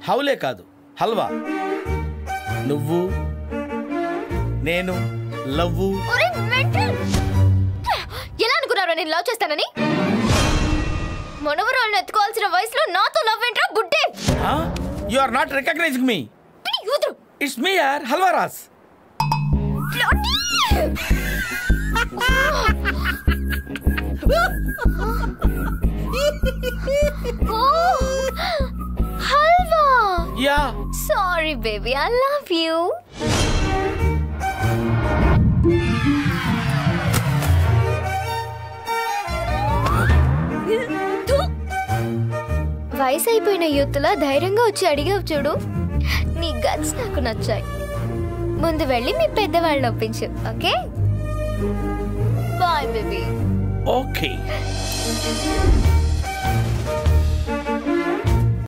హౌలే కాదు, హల్వా. నువ్వు నేను లవ్వు. ఎలా అనుకున్నారో నేను లవ్ చేస్తానని? మనవరాలను ఎత్తుకోవాల్సిన వయసులో నాతో లవ్ ఏంట్రా గుడ్డే? You are not recognizing me. It's me యార్, హల్వా రాస్. Halwa. Yeah. Sorry baby, I love you. వయసు అయిపోయిన యూత్లా ధైర్యంగా వచ్చి అడిగావు చూడు, నీ గట్స్ నాకు నచ్చాయి. ముందు వెళ్ళి మీ పెద్దవాళ్ళని ఒప్పించు. Okay bye baby. ఓకే.